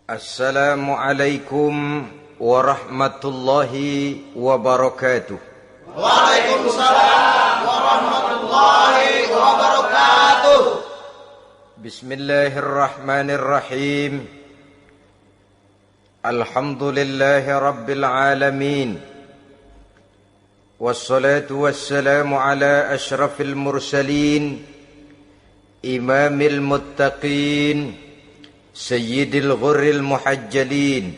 Assalamualaikum warahmatullahi wabarakatuh. Waalaikumsalam warahmatullahi wabarakatuh. Bismillahirrahmanirrahim. Alhamdulillahi rabbil alamin. Wassalatu wassalamu ala ashrafil mursalin, imamil muttaqin, sayyidil ghurril muhajjalin,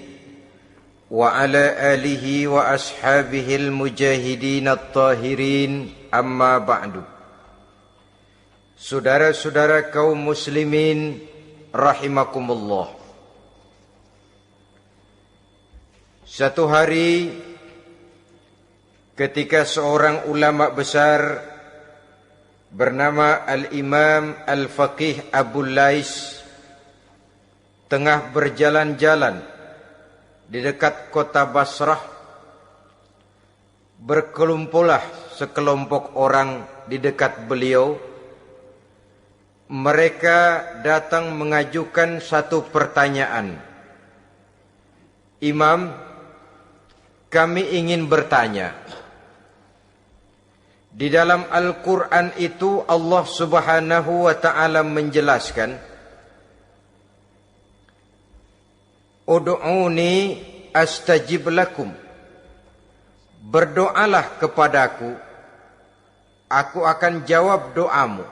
wa ala alihi wa ashabihil mujahidin at-tahirin, amma ba'du. Saudara-saudara kaum muslimin rahimakumullah. Satu hari ketika seorang ulama besar bernama Al-Imam Al-Faqih Abu Lais tengah berjalan-jalan di dekat kota Basrah, berkelumpulah sekelompok orang di dekat beliau. Mereka datang mengajukan satu pertanyaan. Imam, kami ingin bertanya. Di dalam Al-Quran itu Allah Subhanahu wa ta'ala menjelaskan, Ud'uni astajib lakum. Berdoalah kepadaku, aku akan jawab doamu.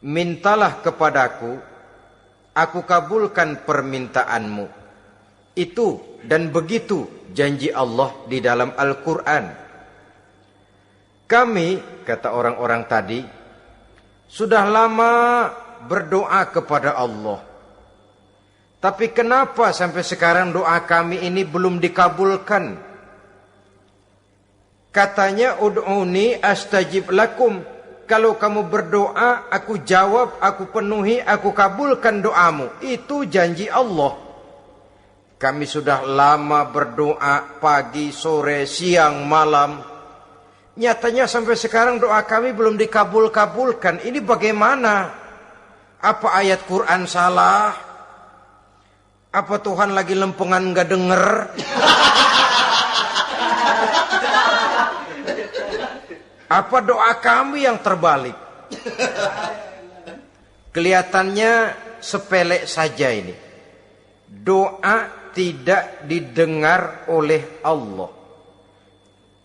Mintalah kepadaku, aku kabulkan permintaanmu. Itu dan begitu janji Allah di dalam Al-Quran. Kami, kata orang-orang tadi, sudah lama berdoa kepada Allah. Tapi kenapa sampai sekarang doa kami ini belum dikabulkan? Katanya, ud'uni astajib lakum. Kalau kamu berdoa, aku jawab, aku penuhi, aku kabulkan doamu. Itu janji Allah. Kami sudah lama berdoa pagi, sore, siang, malam. Nyatanya sampai sekarang doa kami belum dikabul-kabulkan. Ini bagaimana? Apa ayat Quran salah? Apa Tuhan lagi lempengan nggak denger? Apa doa kami yang terbalik? Kelihatannya sepele saja ini. Doa tidak didengar oleh Allah.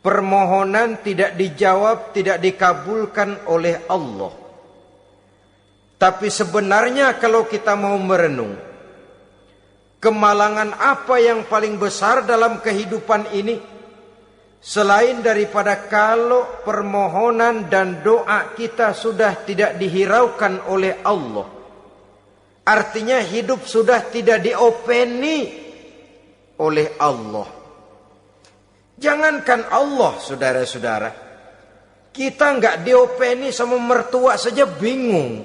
Permohonan tidak dijawab, tidak dikabulkan oleh Allah. Tapi sebenarnya kalau kita mau merenung, kemalangan apa yang paling besar dalam kehidupan ini? Selain daripada kalau permohonan dan doa kita sudah tidak dihiraukan oleh Allah. Artinya hidup sudah tidak diopeni oleh Allah. Jangankan Allah, saudara-saudara, kita nggak diopeni sama mertua saja bingung.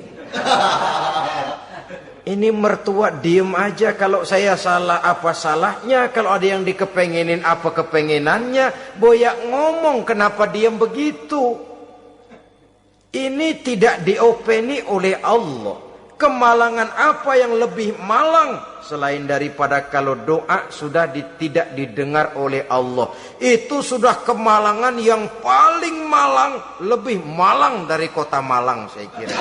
Ini mertua diem aja, kalau saya salah apa salahnya, kalau ada yang dikepengenin apa kepengenannya, boyak ngomong kenapa diem begitu. Ini tidak diopeni oleh Allah. Kemalangan apa yang lebih malang selain daripada kalau doa sudah tidak didengar oleh Allah. Itu sudah kemalangan yang paling malang, lebih malang dari kota Malang saya kira.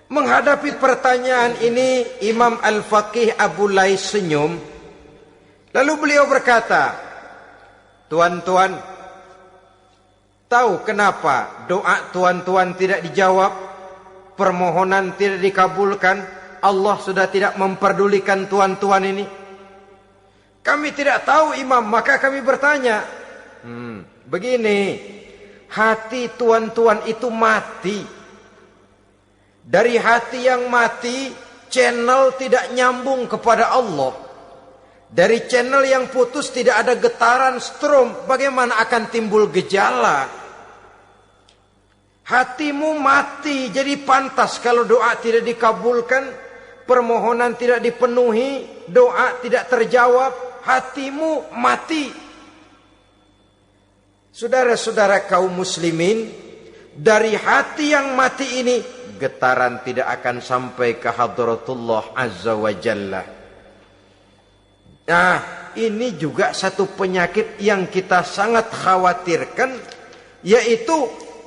Menghadapi pertanyaan ini, Imam Al-Faqih Abu Lais senyum. Lalu beliau berkata, tuan-tuan, tahu kenapa doa tuan-tuan tidak dijawab, permohonan tidak dikabulkan, Allah sudah tidak memperdulikan tuan-tuan ini? Kami tidak tahu, Imam, maka kami bertanya. Begini, hati tuan-tuan itu mati. Dari hati yang mati, channel tidak nyambung kepada Allah. Dari channel yang putus tidak ada getaran strom, bagaimana akan timbul gejala? Hatimu mati, jadi pantas kalau doa tidak dikabulkan, permohonan tidak dipenuhi, doa tidak terjawab, hatimu mati. Saudara-saudara kaum muslimin, dari hati yang mati ini, getaran tidak akan sampai ke hadratullah azza wa jalla. Nah, ini juga satu penyakit yang kita sangat khawatirkan, yaitu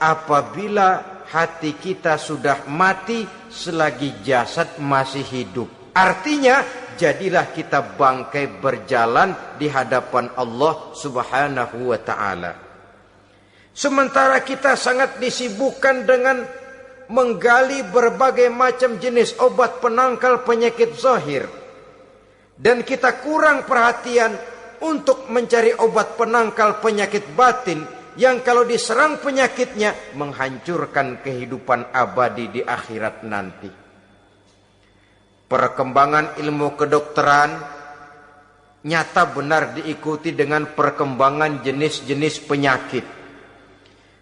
apabila hati kita sudah mati selagi jasad masih hidup. Artinya, jadilah kita bangkai berjalan di hadapan Allah Subhanahu wa ta'ala. Sementara kita sangat disibukkan dengan menggali berbagai macam jenis obat penangkal penyakit zahir, dan kita kurang perhatian untuk mencari obat penangkal penyakit batin yang kalau diserang penyakitnya menghancurkan kehidupan abadi di akhirat nanti. Perkembangan ilmu kedokteran nyata benar diikuti dengan perkembangan jenis-jenis penyakit.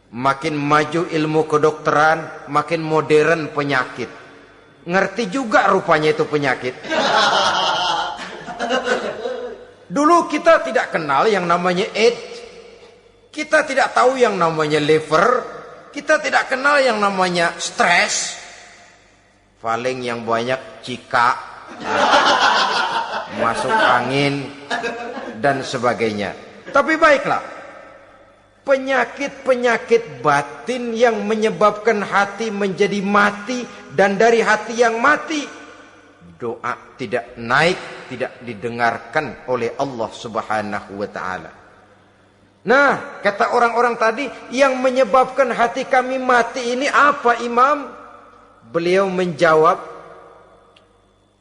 Makin maju ilmu kedokteran, makin modern penyakit. Ngerti juga rupanya itu penyakit. Dulu kita tidak kenal yang namanya AIDS. Kita tidak tahu yang namanya liver. Kita tidak kenal yang namanya stres. Paling yang banyak cika, masuk angin, dan sebagainya. Tapi baiklah, penyakit-penyakit batin yang menyebabkan hati menjadi mati, dan dari hati yang mati, doa tidak naik, tidak didengarkan oleh Allah Subhanahu wa ta'ala. Nah, kata orang-orang tadi, yang menyebabkan hati kami mati ini apa, Imam? Beliau menjawab,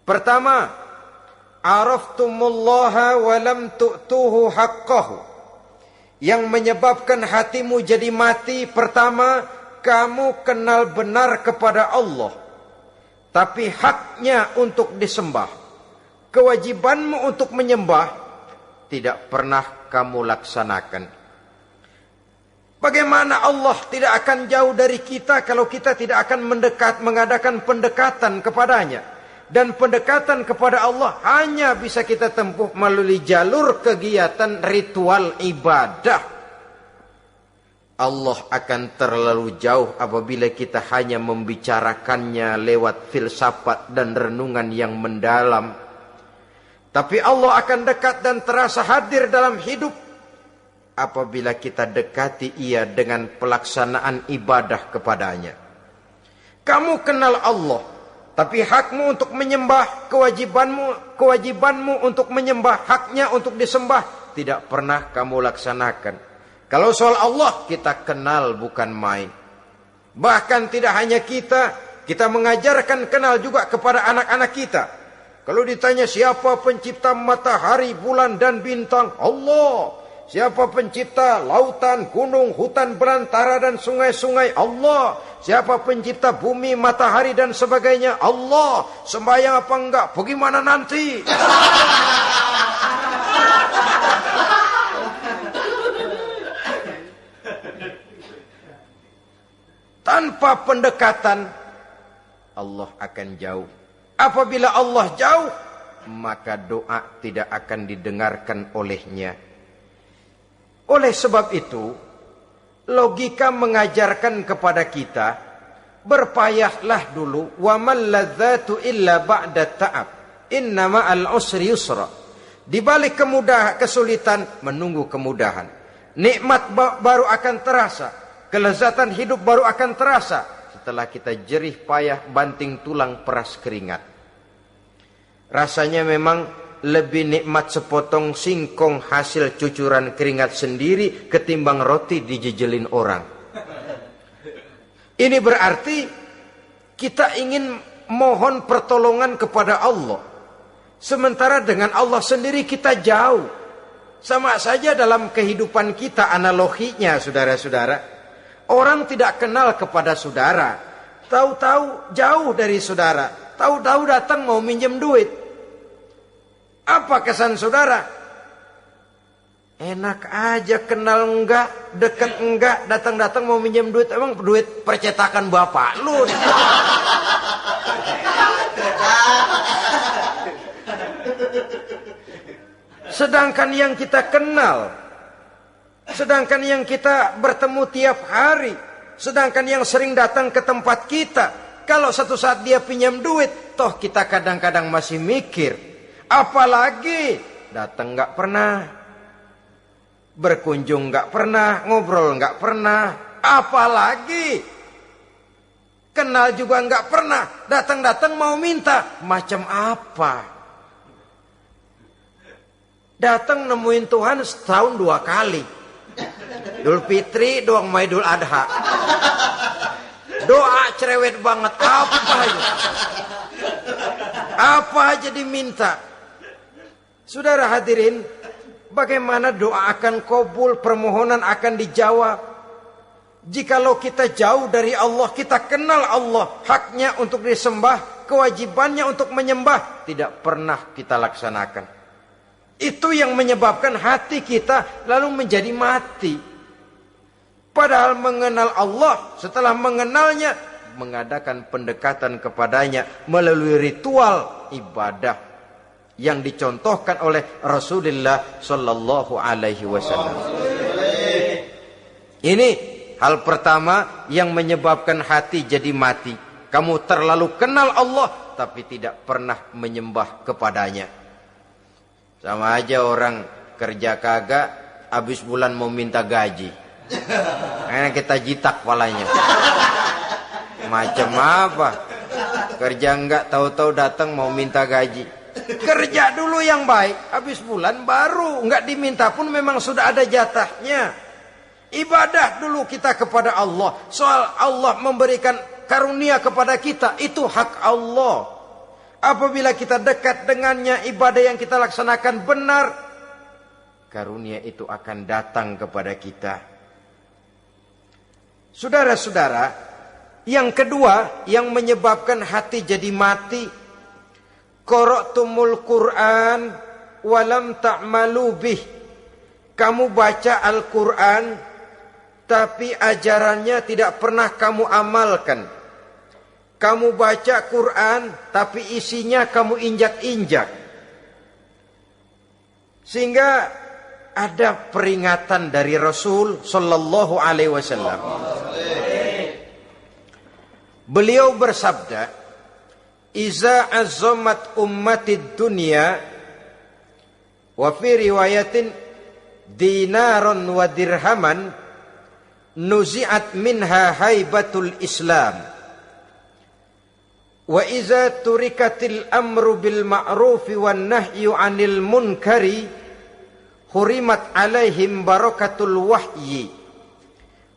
pertama, araftumullaha wa lam tu'tuhu haqqahu. Yang menyebabkan hatimu jadi mati, pertama, kamu kenal benar kepada Allah, tapi haknya untuk disembah, kewajibanmu untuk menyembah, tidak pernah kamu laksanakan. Bagaimana Allah tidak akan jauh dari kita kalau kita tidak akan mengadakan pendekatan kepadanya. Dan pendekatan kepada Allah hanya bisa kita tempuh melalui jalur kegiatan ritual ibadah. Allah akan terlalu jauh apabila kita hanya membicarakannya lewat filsafat dan renungan yang mendalam. Tapi Allah akan dekat dan terasa hadir dalam hidup apabila kita dekati ia dengan pelaksanaan ibadah kepadanya. Kamu kenal Allah, tapi hakmu untuk menyembah, kewajibanmu untuk menyembah, haknya untuk disembah, tidak pernah kamu laksanakan. Kalau soal Allah, kita kenal bukan main. Bahkan tidak hanya kita mengajarkan kenal juga kepada anak-anak kita. Kalau ditanya siapa pencipta matahari, bulan dan bintang, Allah. Siapa pencipta lautan, gunung, hutan belantara dan sungai-sungai? Allah. Siapa pencipta bumi, matahari dan sebagainya? Allah. Sembahyang apa enggak? Bagaimana nanti? Tanpa pendekatan, Allah akan jauh. Apabila Allah jauh, maka doa tidak akan didengarkan olehnya. Oleh sebab itu, logika mengajarkan kepada kita, berpayahlah dulu, wa mal ladzatu illa ba'da ta'ab, inna ma'al usri yusra. Di balik kesulitan menunggu kemudahan. Nikmat baru akan terasa, kelezatan hidup baru akan terasa setelah kita jerih payah banting tulang peras keringat. Rasanya memang lebih nikmat sepotong singkong hasil cucuran keringat sendiri ketimbang roti dijejelin orang. Ini berarti kita ingin mohon pertolongan kepada Allah, sementara dengan Allah sendiri kita jauh. Sama saja dalam kehidupan kita analoginya, saudara-saudara. Orang tidak kenal kepada saudara, tahu-tahu jauh dari saudara, tahu-tahu datang mau minjem duit. Apa kesan saudara? Enak aja, kenal enggak, dekat enggak, datang-datang mau minjem duit. Emang duit percetakan bapak lu? Sedangkan yang kita kenal, sedangkan yang kita bertemu tiap hari, Sedangkan yang sering datang ke tempat kita, kalau satu saat dia pinjam duit, toh kita kadang-kadang masih mikir. Apalagi datang nggak pernah, berkunjung nggak pernah, ngobrol nggak pernah. Apalagi kenal juga nggak pernah, datang-datang mau minta. Macam apa? Datang nemuin Tuhan setahun 2 kali. Idul Fitri, doang sama Idul Adha. Doa cerewet banget. Apa aja diminta. Saudara hadirin, bagaimana doa akan kabul, permohonan akan dijawab? Jikalau kita jauh dari Allah, kita kenal Allah, haknya untuk disembah, kewajibannya untuk menyembah, tidak pernah kita laksanakan. Itu yang menyebabkan hati kita lalu menjadi mati. Padahal mengenal Allah, setelah mengenalnya, mengadakan pendekatan kepadanya melalui ritual ibadah yang dicontohkan oleh Rasulullah Sallallahu Alaihi Wasallam. Ini hal pertama yang menyebabkan hati jadi mati. Kamu terlalu kenal Allah, tapi tidak pernah menyembah kepadanya. Sama aja orang kerja kagak, habis bulan mau minta gaji. Karena kita jitak palanya. Macam apa? Kerja enggak, tahu-tahu datang mau minta gaji. Kerja dulu yang baik, habis bulan baru enggak diminta pun memang sudah ada jatahnya. Ibadah dulu kita kepada Allah. Soal Allah memberikan karunia kepada kita, itu hak Allah. Apabila kita dekat dengannya, ibadah yang kita laksanakan benar, karunia itu akan datang kepada kita. Saudara-saudara, yang kedua yang menyebabkan hati jadi mati, qara'tumul Qur'an walam ta'malu bih. Kamu baca Al-Qur'an tapi ajarannya tidak pernah kamu amalkan. Kamu baca Quran tapi isinya kamu injak-injak. Sehingga ada peringatan dari Rasul Sallallahu Alaihi Wasallam. Beliau bersabda, "Iza azzamat ummatid dunya wa fi riwayatin dinaron wa dirhaman nuzi'at minha haibatul Islam. Wa iza turikatil amru bil ma'rufi wan nahyu 'anil munkari hurimat 'alaihim barakatul wahyi.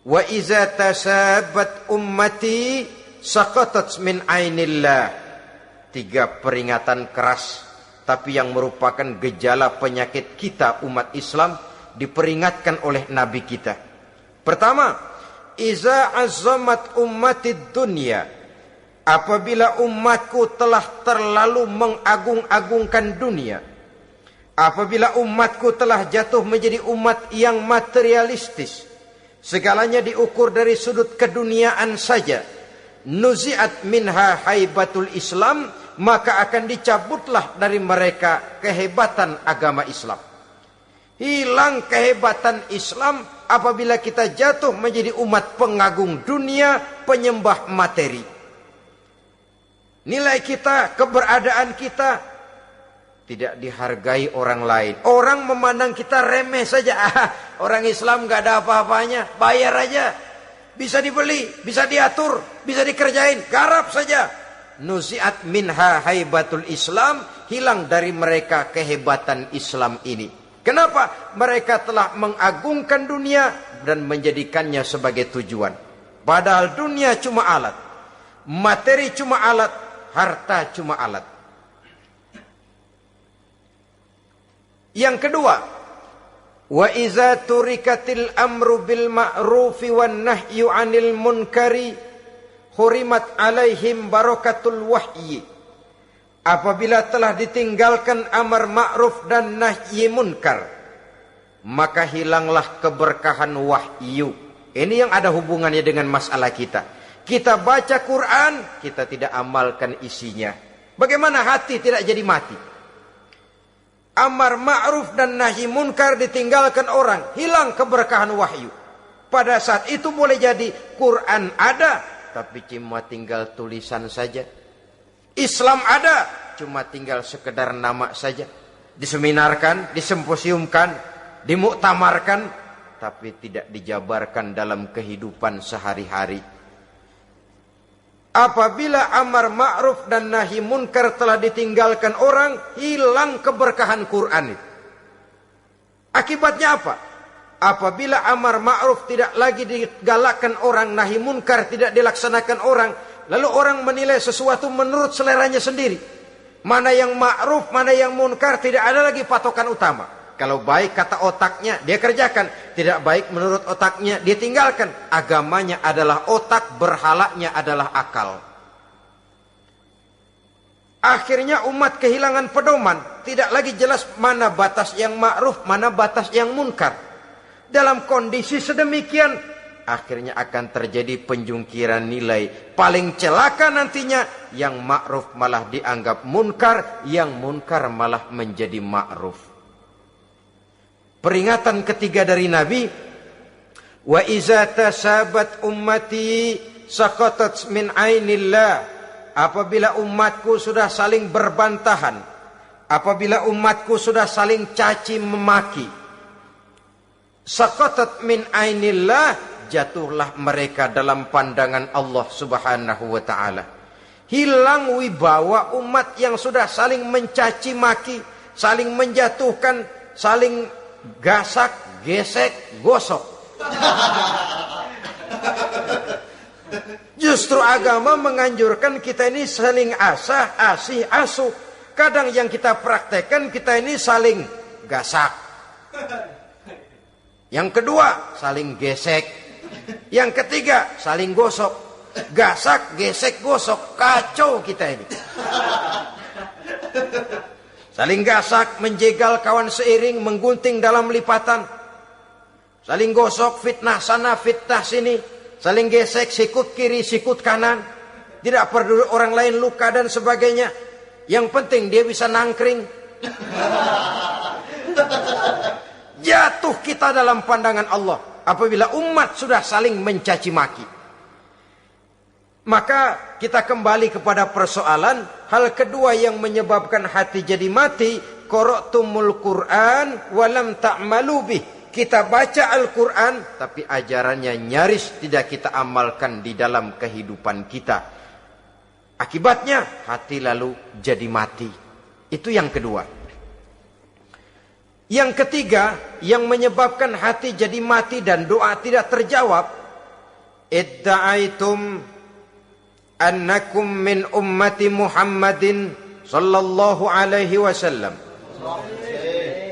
Wa iza tasabat ummati saqatat min 'ainillah." 3 peringatan keras, tapi yang merupakan gejala penyakit kita umat Islam diperingatkan oleh Nabi kita. Pertama, iza azzamat ummatid dunya. Apabila umatku telah terlalu mengagung-agungkan dunia, apabila umatku telah jatuh menjadi umat yang materialistis, segalanya diukur dari sudut keduniaan saja, nuzi'at minha haibatul Islam, maka akan dicabutlah dari mereka kehebatan agama Islam. Hilang kehebatan Islam apabila kita jatuh menjadi umat pengagung dunia, penyembah materi. Nilai kita, keberadaan kita tidak dihargai orang lain. Orang memandang kita remeh saja. Orang Islam gak ada apa-apanya, bayar aja. Bisa dibeli, bisa diatur, bisa dikerjain, garap saja. Nuzi'at minha haibatul Islam, hilang dari mereka kehebatan Islam ini. Kenapa? Mereka telah mengagungkan dunia dan menjadikannya sebagai tujuan. Padahal dunia cuma alat, materi cuma alat, harta cuma alat. Yang kedua, wa iza turikatil amru bil ma'rufi wan nahyu 'anil munkari hurimat 'alaihim barakatul wahyi. Apabila telah ditinggalkan amar ma'ruf dan nahi munkar, maka hilanglah keberkahan wahyu. Ini yang ada hubungannya dengan masalah kita. Kita baca Quran, kita tidak amalkan isinya. Bagaimana hati tidak jadi mati? Amar ma'ruf dan nahi munkar ditinggalkan orang, hilang keberkahan wahyu. Pada saat itu boleh jadi Quran ada, tapi cuma tinggal tulisan saja. Islam ada, cuma tinggal sekedar nama saja. Diseminarkan, disimposiumkan, dimuktamarkan, tapi tidak dijabarkan dalam kehidupan sehari-hari. Apabila amar ma'ruf dan nahi munkar telah ditinggalkan orang, hilang keberkahan Quran itu. Akibatnya apa? Apabila amar ma'ruf tidak lagi digalakkan orang, nahi munkar tidak dilaksanakan orang, lalu orang menilai sesuatu menurut seleranya sendiri. Mana yang ma'ruf, mana yang munkar, tidak ada lagi patokan utama. Kalau baik kata otaknya, dia kerjakan. Tidak baik menurut otaknya, dia tinggalkan. Agamanya adalah otak, berhalanya adalah akal. Akhirnya umat kehilangan pedoman. Tidak lagi jelas mana batas yang ma'ruf, mana batas yang munkar. Dalam kondisi sedemikian, akhirnya akan terjadi penjungkiran nilai. Paling celaka nantinya, yang ma'ruf malah dianggap munkar, yang munkar malah menjadi ma'ruf. Peringatan ketiga dari Nabi, wa iza tasabat ummati saqatat min ainillah. Apabila umatku sudah saling berbantahan, apabila umatku sudah saling caci memaki, saqatat min ainillah, jatuhlah mereka dalam pandangan Allah Subhanahu wa taala. Hilang wibawa umat yang sudah saling mencaci maki, saling menjatuhkan, saling gasak, gesek, gosok. Justru agama menganjurkan kita ini saling asah, asih, asuh. Kadang yang kita praktekkan, kita ini saling gasak. Yang kedua, saling gesek. Yang ketiga, saling gosok. Gasak, gesek, gosok. Kacau kita ini. Saling gasak, menjegal kawan seiring, menggunting dalam lipatan. Saling gosok, fitnah sana, fitnah sini. Saling gesek, sikut kiri, sikut kanan. Tidak peduli orang lain luka dan sebagainya. Yang penting dia bisa nangkring. Jatuh kita dalam pandangan Allah apabila umat sudah saling mencaci maki. Maka kita kembali kepada persoalan, hal kedua yang menyebabkan hati jadi mati, qara'tumul Qur'an walam ta'malu bih. Kita baca Al-Quran, tapi ajarannya nyaris tidak kita amalkan di dalam kehidupan kita. Akibatnya hati lalu jadi mati. Itu yang kedua. Yang ketiga, yang menyebabkan hati jadi mati dan doa tidak terjawab, idda'aitum annakum min ummati Muhammadin sallallahu alaihi wasallam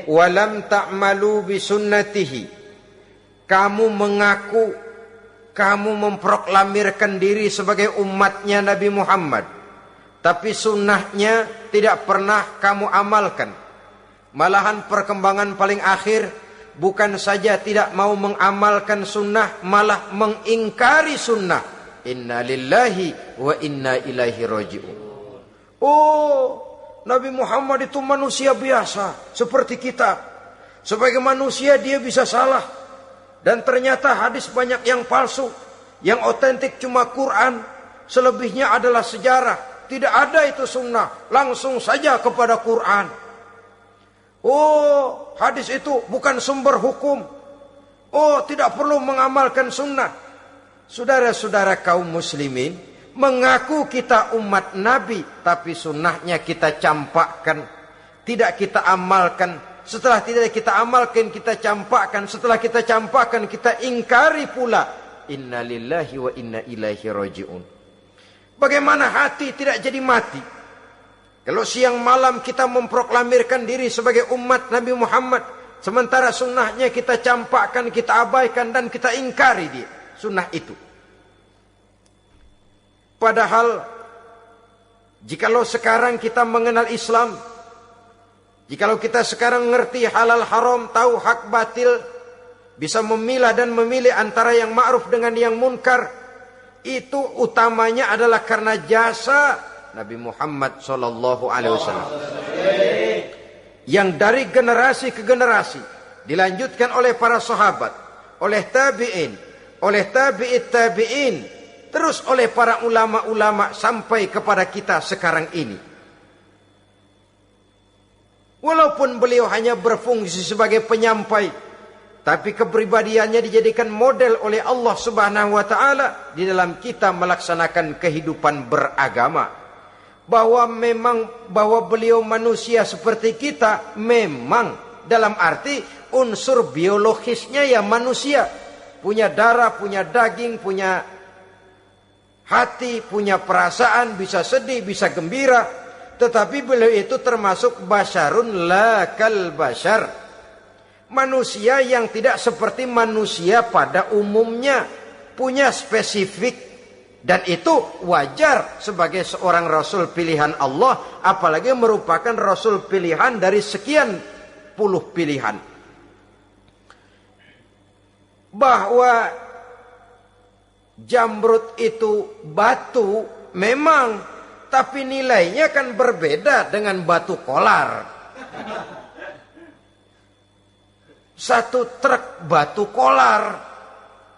walam ta'malu bisunnatihi. Kamu mengaku, kamu memproklamirkan diri sebagai umatnya Nabi Muhammad, tapi sunnahnya tidak pernah kamu amalkan. Malahan perkembangan paling akhir, bukan saja tidak mau mengamalkan sunnah, malah mengingkari sunnah. Inna lillahi wa inna ilaihi raji'un. Oh, Nabi Muhammad itu manusia biasa seperti kita. Sebagai manusia dia bisa salah. Dan ternyata hadis banyak yang palsu. Yang otentik cuma Quran. Selebihnya adalah sejarah. Tidak ada itu sunnah. Langsung saja kepada Quran. Oh, hadis itu bukan sumber hukum. Oh, tidak perlu mengamalkan sunnah. Saudara-saudara kaum muslimin, mengaku kita umat Nabi, tapi sunnahnya kita campakkan, tidak kita amalkan. Setelah tidak kita amalkan, kita campakkan. Setelah kita campakkan, kita ingkari pula. Inna lillahi wa inna ilaihi raji'un. Bagaimana hati tidak jadi mati? Kalau siang malam kita memproklamirkan diri sebagai umat Nabi Muhammad, sementara sunnahnya kita campakkan, kita abaikan, dan kita ingkari dia. Sunnah itu. Padahal jikalau sekarang kita mengenal Islam, jikalau kita sekarang ngerti halal haram, tahu hak batil, bisa memilah dan memilih antara yang ma'ruf dengan yang munkar, itu utamanya adalah karena jasa Nabi Muhammad sallallahu alaihi wasallam. Yang dari generasi ke generasi dilanjutkan oleh para sahabat, oleh tabi'in, oleh tabi'in, terus oleh para ulama-ulama sampai kepada kita sekarang ini. Walaupun beliau hanya berfungsi sebagai penyampai, tapi kepribadiannya dijadikan model oleh Allah Subhanahu wa taala di dalam kita melaksanakan kehidupan beragama. Bahwa beliau manusia seperti kita, memang dalam arti unsur biologisnya ya manusia, punya darah, punya daging, punya hati, punya perasaan, bisa sedih, bisa gembira. Tetapi beliau itu termasuk basyarun la kal basyar, manusia yang tidak seperti manusia pada umumnya, punya spesifik, dan itu wajar sebagai seorang rasul pilihan Allah, apalagi merupakan rasul pilihan dari sekian puluh pilihan. Bahwa jamrud itu batu memang, tapi nilainya kan berbeda dengan batu kolar. Satu truk batu kolar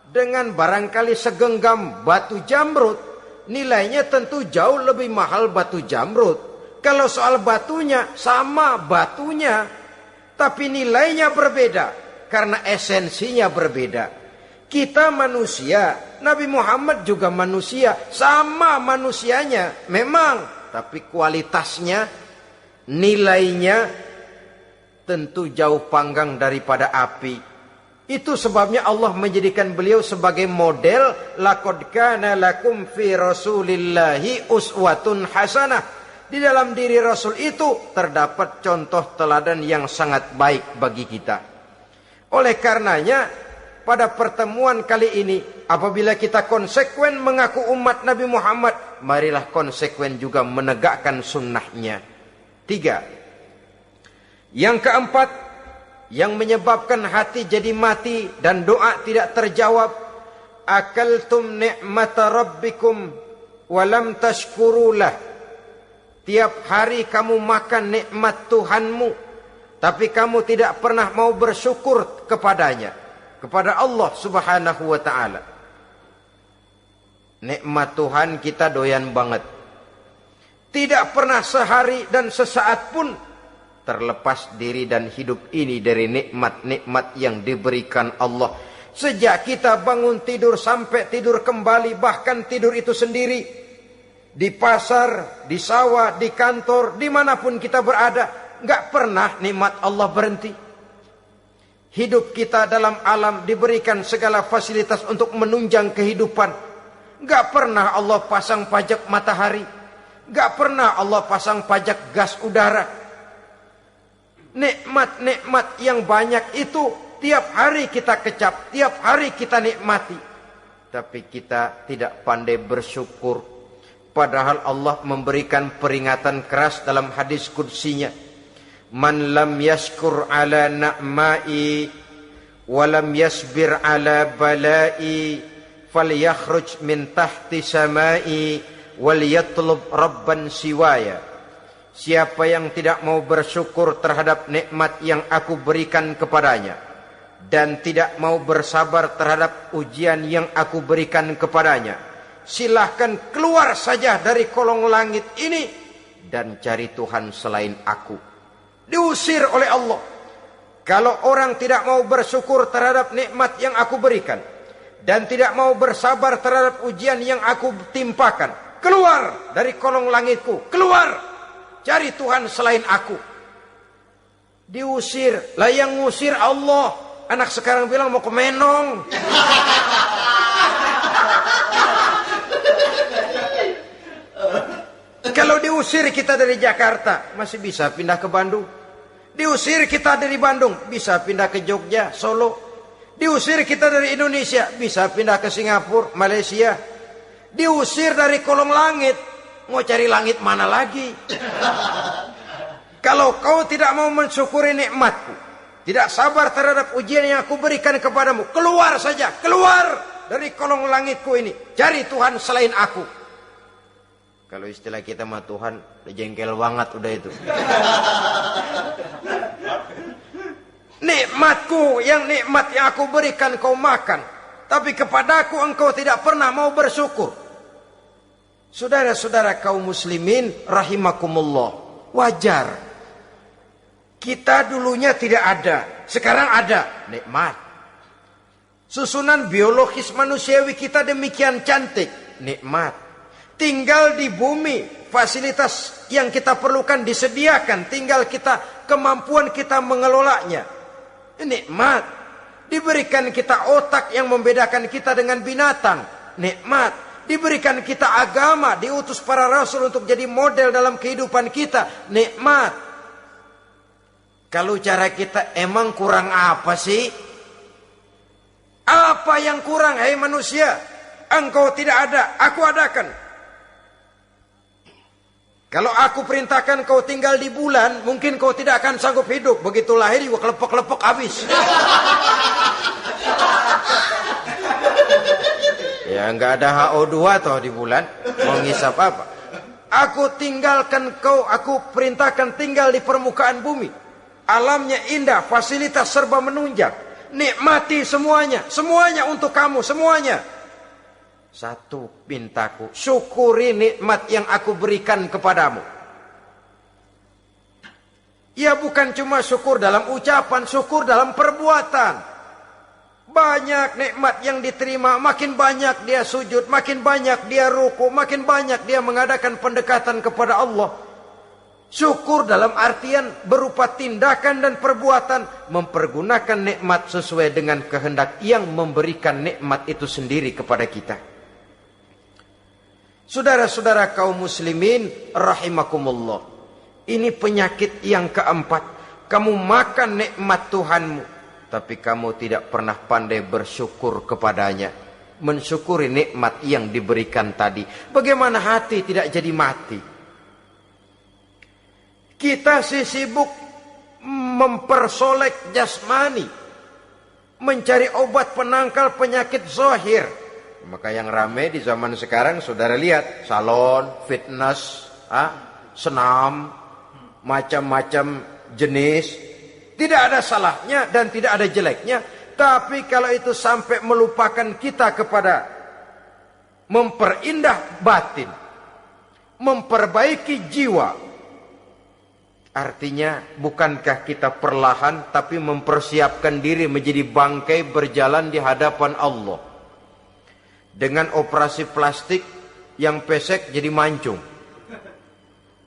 dengan barangkali segenggam batu jamrud, nilainya tentu jauh lebih mahal batu jamrud. Kalau soal batunya, sama batunya, tapi nilainya berbeda karena esensinya berbeda. Kita manusia, Nabi Muhammad juga manusia, sama manusianya memang, tapi kualitasnya, nilainya tentu jauh panggang daripada api. Itu sebabnya Allah menjadikan beliau sebagai model. Laqad kana lakum fi rasulillahi uswatun hasanah. Di dalam diri Rasul itu terdapat contoh teladan yang sangat baik bagi kita. Oleh karenanya, pada pertemuan kali ini, apabila kita konsekuen mengaku umat Nabi Muhammad, marilah konsekuen juga menegakkan sunnahnya. 3. Yang keempat, yang menyebabkan hati jadi mati dan doa tidak terjawab, akaltum ni'mata rabbikum walam tashkurulah. Tiap hari kamu makan nikmat Tuhanmu, tapi kamu tidak pernah mau bersyukur kepadanya, kepada Allah Subhanahu wa ta'ala. Nikmat Tuhan kita doyan banget. Tidak pernah sehari dan sesaat pun terlepas diri dan hidup ini dari nikmat-nikmat yang diberikan Allah. Sejak kita bangun tidur sampai tidur kembali, bahkan tidur itu sendiri, di pasar, di sawah, di kantor, dimanapun kita berada, nggak pernah nikmat Allah berhenti. Hidup kita dalam alam diberikan segala fasilitas untuk menunjang kehidupan. Nggak pernah Allah pasang pajak matahari, nggak pernah Allah pasang pajak gas udara. Nikmat-nikmat yang banyak itu tiap hari kita kecap, tiap hari kita nikmati. Tapi kita tidak pandai bersyukur. Padahal Allah memberikan peringatan keras dalam hadis qudsinya. Man lam yashkur ala na'mai wa lam yasbir ala balai falyakhruj min tahti samai wal yatlub rabban siwaya. Siapa yang tidak mau bersyukur terhadap nikmat yang aku berikan kepadanya dan tidak mau bersabar terhadap ujian yang aku berikan kepadanya, silahkan keluar saja dari kolong langit ini dan cari Tuhan selain aku. Diusir oleh Allah. Kalau orang tidak mau bersyukur terhadap nikmat yang aku berikan dan tidak mau bersabar terhadap ujian yang aku timpakan, keluar dari kolong langitku, keluar, cari Tuhan selain aku. Diusir. Lah yang ngusir Allah. Anak sekarang bilang mau ke Menong. Kalau diusir kita dari Jakarta, masih bisa pindah ke Bandung. Diusir kita dari Bandung, bisa pindah ke Jogja, Solo. Diusir kita dari Indonesia, bisa pindah ke Singapura, Malaysia. Diusir dari kolong langit, mau cari langit mana lagi? Kalau kau tidak mau mensyukuri nikmatku, tidak sabar terhadap ujian yang aku berikan kepadamu, keluar saja, keluar dari kolong langitku ini, cari Tuhan selain aku. Kalau istilah kita mah Tuhan, udah jengkel banget udah itu. Nikmatku, yang nikmat yang aku berikan kau makan, tapi kepadaku engkau tidak pernah mau bersyukur. Saudara-saudara kaum muslimin rahimakumullah, wajar. Kita dulunya tidak ada, sekarang ada, nikmat. Susunan biologis manusiawi kita demikian cantik, nikmat. Tinggal di bumi, fasilitas yang kita perlukan disediakan, tinggal kemampuan kita mengelolanya. Nikmat. Diberikan kita otak yang membedakan kita dengan binatang, nikmat. Diberikan kita agama, diutus para rasul untuk jadi model dalam kehidupan kita, nikmat. Kalau cara kita emang kurang apa sih? Apa yang kurang, hai manusia? Engkau tidak ada, aku adakan. Kalau aku perintahkan kau tinggal di bulan, mungkin kau tidak akan sanggup hidup. Begitu lahir juga kelepek-kelepek habis. Ya nggak ada HO2 toh di bulan, mau ngisap apa? Aku perintahkan tinggal di permukaan bumi. Alamnya indah, fasilitas serba menunjang. Nikmati semuanya, semuanya untuk kamu, semuanya. Satu pintaku, syukuri nikmat yang aku berikan kepadamu. Ya bukan cuma syukur dalam ucapan, syukur dalam perbuatan. Banyak nikmat yang diterima, makin banyak dia sujud, makin banyak dia ruku, makin banyak dia mengadakan pendekatan kepada Allah. Syukur dalam artian berupa tindakan dan perbuatan, mempergunakan nikmat sesuai dengan kehendak yang memberikan nikmat itu sendiri kepada kita. Saudara-saudara kaum muslimin rahimakumullah, ini penyakit yang keempat. Kamu makan nikmat Tuhanmu, tapi kamu tidak pernah pandai bersyukur kepadanya, mensyukuri nikmat yang diberikan tadi. Bagaimana hati tidak jadi mati? Kita sibuk mempersolek jasmani, mencari obat penangkal penyakit zahir. Maka yang ramai di zaman sekarang, saudara lihat, salon, fitness, senam, macam-macam jenis. Tidak ada salahnya dan tidak ada jeleknya. Tapi kalau itu sampai melupakan kita kepada memperindah batin, memperbaiki jiwa, artinya bukankah kita perlahan tapi mempersiapkan diri menjadi bangkai berjalan di hadapan Allah. Dengan operasi plastik, yang pesek jadi mancung,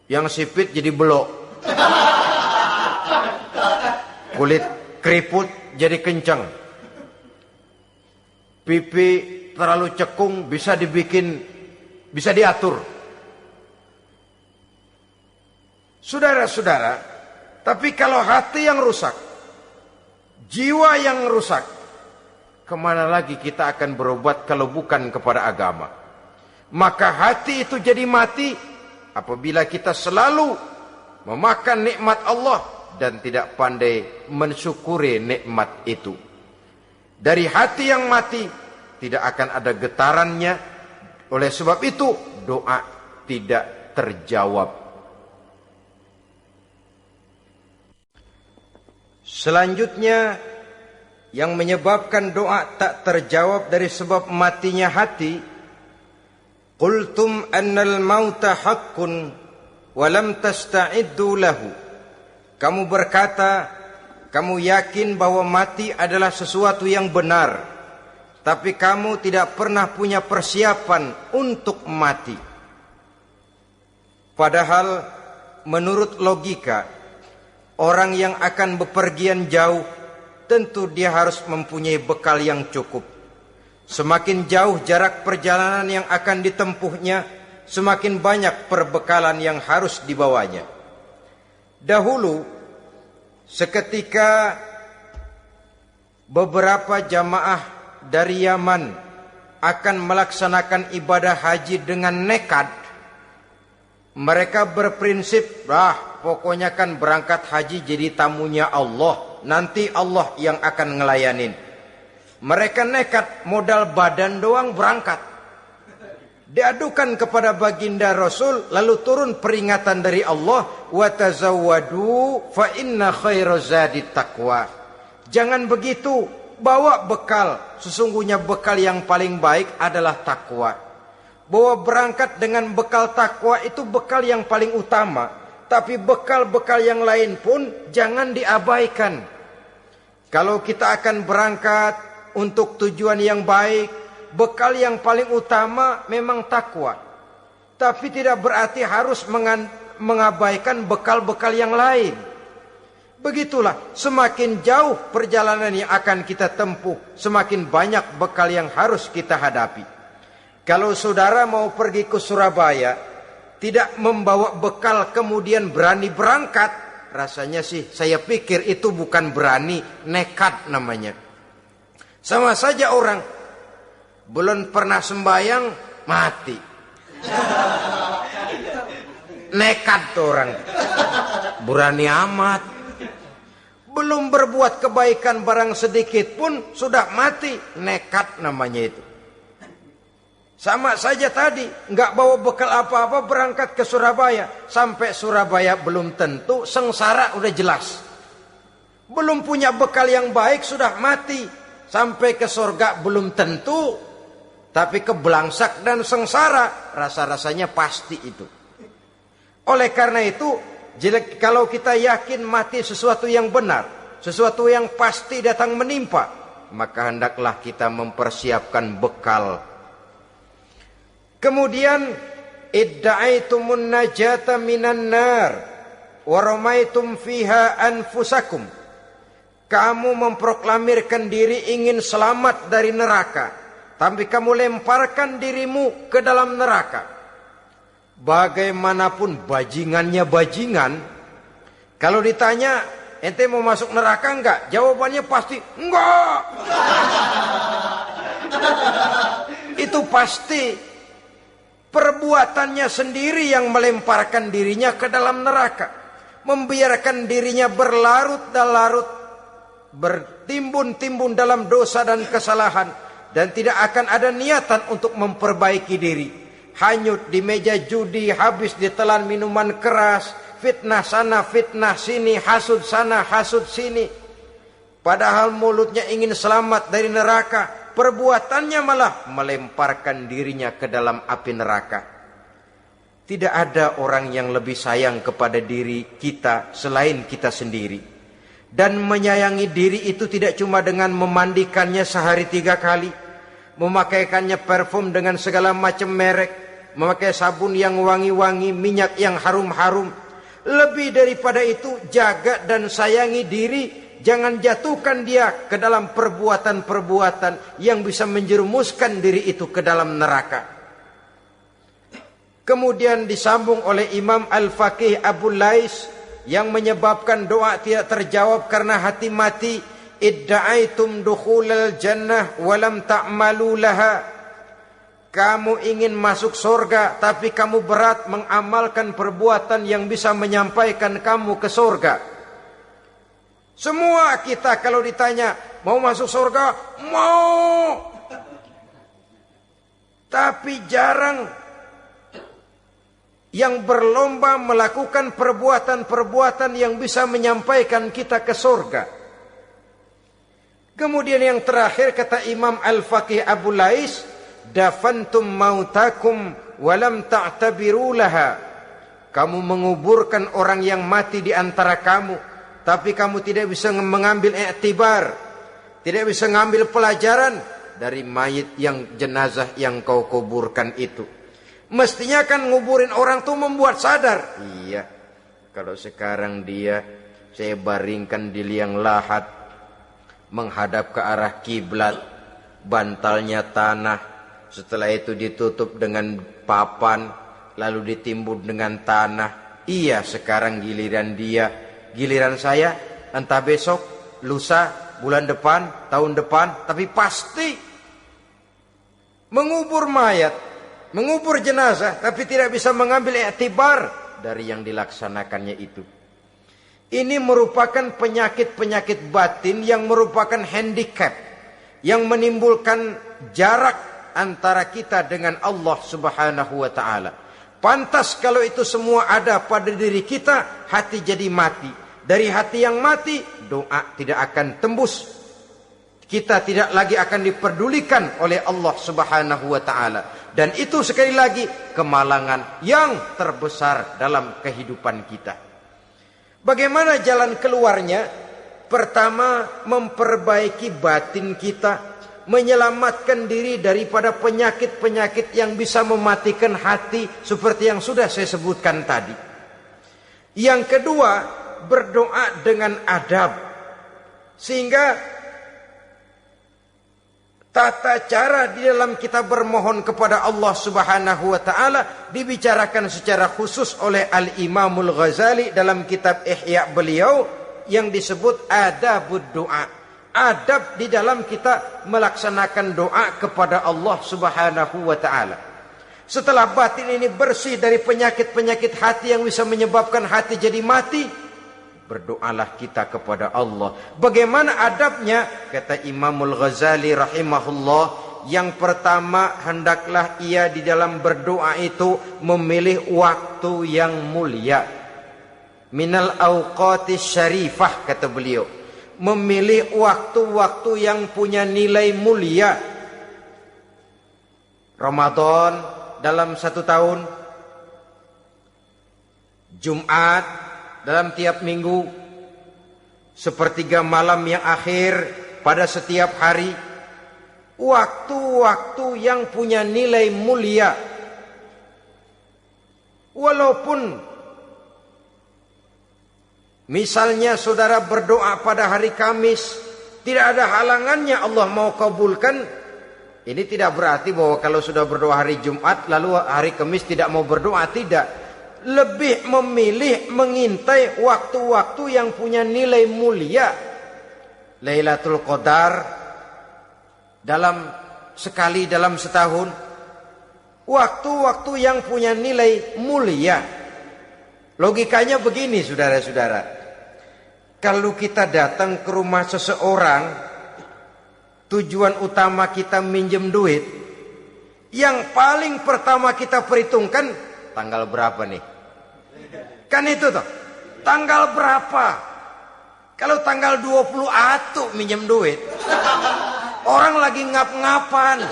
yang sipit jadi belok, kulit keriput jadi kencang, pipi terlalu cekung bisa diatur. Saudara-saudara, tapi kalau hati yang rusak, jiwa yang rusak, kemana lagi kita akan berobat kalau bukan kepada agama? Maka hati itu jadi mati apabila kita selalu memakan nikmat Allah dan tidak pandai mensyukuri nikmat itu. Dari hati yang mati tidak akan ada getarannya. Oleh sebab itu doa tidak terjawab. Selanjutnya, yang menyebabkan doa tak terjawab dari sebab matinya hati, qultum annal mauta haqqun wa lam tasta'iddu lahu. Kamu berkata, kamu yakin bahwa mati adalah sesuatu yang benar, tapi kamu tidak pernah punya persiapan untuk mati. Padahal menurut logika, orang yang akan bepergian jauh tentu dia harus mempunyai bekal yang cukup. Semakin jauh jarak perjalanan yang akan ditempuhnya, semakin banyak perbekalan yang harus dibawanya. Dahulu, seketika beberapa jamaah dari Yaman akan melaksanakan ibadah haji dengan nekat, mereka berprinsip, pokoknya kan berangkat haji jadi tamunya Allah, nanti Allah yang akan ngelayanin. Mereka nekat, modal badan doang berangkat. Diadukan kepada baginda Rasul, lalu turun peringatan dari Allah, wa tazawwadu fa inna khairaz zadi taqwa. Jangan begitu, bawa bekal. Sesungguhnya bekal yang paling baik adalah takwa. Bahwa berangkat dengan bekal takwa itu bekal yang paling utama. Tapi bekal-bekal yang lain pun jangan diabaikan. Kalau kita akan berangkat untuk tujuan yang baik, bekal yang paling utama memang takwa. Tapi tidak berarti harus mengabaikan bekal-bekal yang lain. Begitulah, semakin jauh perjalanan yang akan kita tempuh, semakin banyak bekal yang harus kita hadapi. Kalau saudara mau pergi ke Surabaya, tidak membawa bekal kemudian berani berangkat, rasanya sih saya pikir itu bukan berani, nekat namanya. Sama saja orang belum pernah sembahyang mati. Nekat tuh orang. Berani amat. Belum berbuat kebaikan barang sedikit pun sudah mati. Nekat namanya itu. Sama saja tadi, nggak bawa bekal apa-apa berangkat ke Surabaya. Sampai Surabaya belum tentu, sengsara udah jelas. Belum punya bekal yang baik sudah mati. Sampai ke surga belum tentu. Tapi kebelangsak dan sengsara, rasa-rasanya pasti itu. Oleh karena itu, kalau kita yakin mati sesuatu yang benar, sesuatu yang pasti datang menimpa, maka hendaklah kita mempersiapkan bekal. Kemudian, idda'aitumun najata minan nar, wa ramaitum fiha anfusakum. Kamu memproklamirkan diri ingin selamat dari neraka, tapi kamu lemparkan dirimu ke dalam neraka. Bagaimanapun bajingannya bajingan, kalau ditanya ente mau masuk neraka enggak, jawabannya pasti enggak. Itu pasti perbuatannya sendiri yang melemparkan dirinya ke dalam neraka, membiarkan dirinya berlarut-larut, bertimbun-timbun dalam dosa dan kesalahan, dan tidak akan ada niatan untuk memperbaiki diri. Hanyut di meja judi, habis ditelan minuman keras, fitnah sana, fitnah sini, hasud sana, hasud sini. Padahal mulutnya ingin selamat dari neraka, perbuatannya malah melemparkan dirinya ke dalam api neraka. Tidak ada orang yang lebih sayang kepada diri kita selain kita sendiri. Dan menyayangi diri itu tidak cuma dengan memandikannya sehari 3 kali, memakaikannya parfum dengan segala macam merek, memakai sabun yang wangi-wangi, minyak yang harum-harum. Lebih daripada itu, jaga dan sayangi diri. Jangan jatuhkan dia ke dalam perbuatan-perbuatan yang bisa menjerumuskan diri itu ke dalam neraka. Kemudian disambung oleh Imam Al-Faqih Abu Lais yang menyebabkan doa tidak terjawab karena hati mati. Idda'aitum dukhulal jannah walam ta'malu laha. Kamu ingin masuk surga, tapi kamu berat mengamalkan perbuatan yang bisa menyampaikan kamu ke surga. Semua kita kalau ditanya, mau masuk surga? Mau. Tapi jarang yang berlomba melakukan perbuatan-perbuatan yang bisa menyampaikan kita ke surga. Kemudian yang terakhir kata Imam Al-Faqih Abu Lais, dafantum mautakum walam ta'tabiru laha. Kamu menguburkan orang yang mati di antara kamu, tapi kamu tidak bisa mengambil iktibar, tidak bisa mengambil pelajaran dari mayit yang jenazah yang kau kuburkan itu. Mestinya kan nguburin orang tuh membuat sadar. Iya, kalau sekarang dia saya baringkan di liang lahat, menghadap ke arah kiblat, bantalnya tanah. Setelah itu ditutup dengan papan, lalu ditimbun dengan tanah. Iya, sekarang giliran dia, giliran saya, entah besok, lusa, bulan depan, tahun depan, tapi pasti mengubur mayat, mengubur jenazah, tapi tidak bisa mengambil iktibar dari yang dilaksanakannya itu. Ini merupakan penyakit-penyakit batin yang merupakan handicap, yang menimbulkan jarak antara kita dengan Allah Subhanahu wa ta'ala. Pantas kalau itu semua ada pada diri kita, hati jadi mati. Dari hati yang mati, doa tidak akan tembus. Kita tidak lagi akan diperdulikan oleh Allah Subhanahu wa taala. Dan itu sekali lagi kemalangan yang terbesar dalam kehidupan kita. Bagaimana jalan keluarnya? Pertama, memperbaiki batin kita, menyelamatkan diri daripada penyakit-penyakit yang bisa mematikan hati seperti yang sudah saya sebutkan tadi. Yang kedua, berdoa dengan adab. Sehingga tata cara di dalam kita bermohon kepada Allah Subhanahu wa taala dibicarakan secara khusus oleh Al-Imamul Ghazali dalam kitab Ihya beliau yang disebut adabud doa. Adab di dalam kita melaksanakan doa kepada Allah Subhanahu wa taala. Setelah batin ini bersih dari penyakit-penyakit hati yang bisa menyebabkan hati jadi mati, berdoalah kita kepada Allah. Bagaimana adabnya? Kata Imamul Ghazali rahimahullah, yang pertama hendaklah ia di dalam berdoa itu memilih waktu yang mulia. Minal awqatis syarifah, kata beliau. Memilih waktu-waktu yang punya nilai mulia. Ramadan dalam 1 tahun, Jumat dalam tiap minggu, sepertiga malam yang akhir pada setiap hari. Waktu-waktu yang punya nilai mulia. Walaupun misalnya saudara berdoa pada hari Kamis, tidak ada halangannya Allah mau kabulkan. Ini tidak berarti bahwa kalau sudah berdoa hari Jumat lalu hari Kamis tidak mau berdoa, tidak. Lebih memilih mengintai waktu-waktu yang punya nilai mulia. Lailatul Qadar sekali dalam setahun. Waktu-waktu yang punya nilai mulia. Logikanya begini, saudara-saudara. Kalau kita datang ke rumah seseorang, tujuan utama kita minjem duit, yang paling pertama kita perhitungkan tanggal berapa nih? Kan itu toh, tanggal berapa? Kalau tanggal 20 atuh minjem duit, orang lagi ngap-ngapan,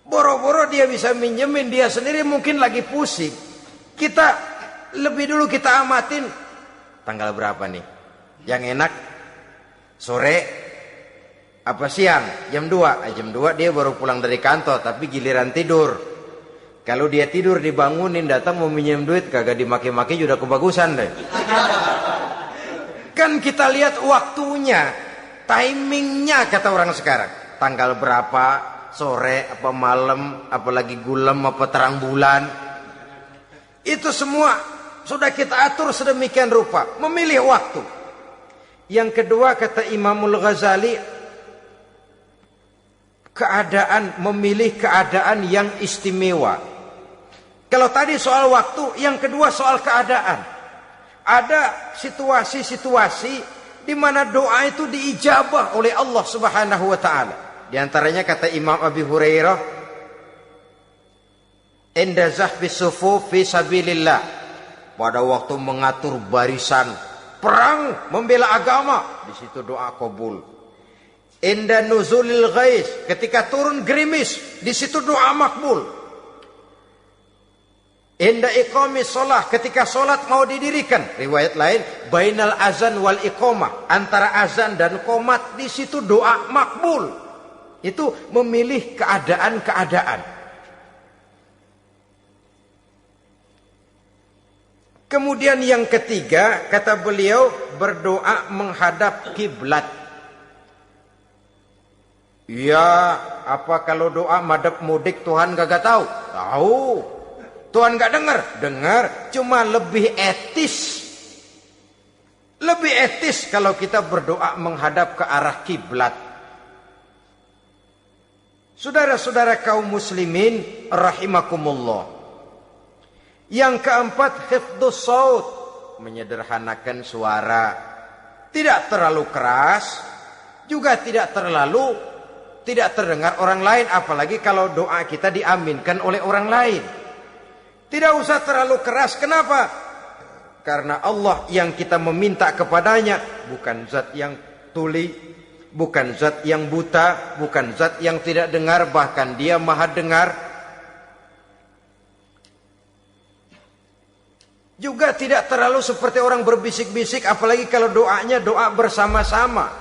boro-boro dia bisa minjemin, dia sendiri mungkin lagi pusing. Kita lebih dulu kita amatin tanggal berapa nih? Yang enak sore apa siang? Jam 2. Jam 2 dia baru pulang dari kantor, tapi giliran tidur. Kalau dia tidur dibangunin, datang mau minjem duit, kagak dimaki-maki sudah kebagusan deh. Kan kita lihat waktunya, timingnya kata orang sekarang. Tanggal berapa, sore, apa malam, apalagi gulem, apa terang bulan. Itu semua sudah kita atur sedemikian rupa. Memilih waktu. Yang kedua kata Imamul Ghazali, memilih keadaan yang istimewa. Kalau tadi soal waktu, yang kedua soal keadaan. Ada situasi-situasi di mana doa itu diijabah oleh Allah Subhanahu wa taala. Di antaranya kata Imam Abi Hurairah, "Inda zahbis sufuf fi sabilillah." Pada waktu mengatur barisan perang membela agama, di situ doa kabul. Inda nuzulil ghais, ketika turun gerimis, di situ doa makbul. Inda iqamis shalah, ketika solat mau didirikan, riwayat lain bainal azan wal iqamah, antara azan dan qomat, di situ doa makbul. Itu memilih keadaan-keadaan. Kemudian yang ketiga kata beliau, berdoa menghadap kiblat. Ya, apa kalau doa madhab mudik Tuhan gak tahu? Tahu. Tuhan gak dengar? Dengar. Cuma lebih etis. Lebih etis kalau kita berdoa menghadap ke arah kiblat. Saudara-saudara kaum muslimin rahimakumullah. Yang keempat, hifdzus saut, menyederhanakan suara. Tidak terlalu keras, juga tidak terdengar orang lain, apalagi kalau doa kita diaminkan oleh orang lain. Tidak usah terlalu keras. Kenapa? Karena Allah yang kita meminta kepadanya bukan zat yang tuli, bukan zat yang buta, bukan zat yang tidak dengar, bahkan dia maha dengar. Juga tidak terlalu seperti orang berbisik-bisik, apalagi kalau doanya doa bersama-sama.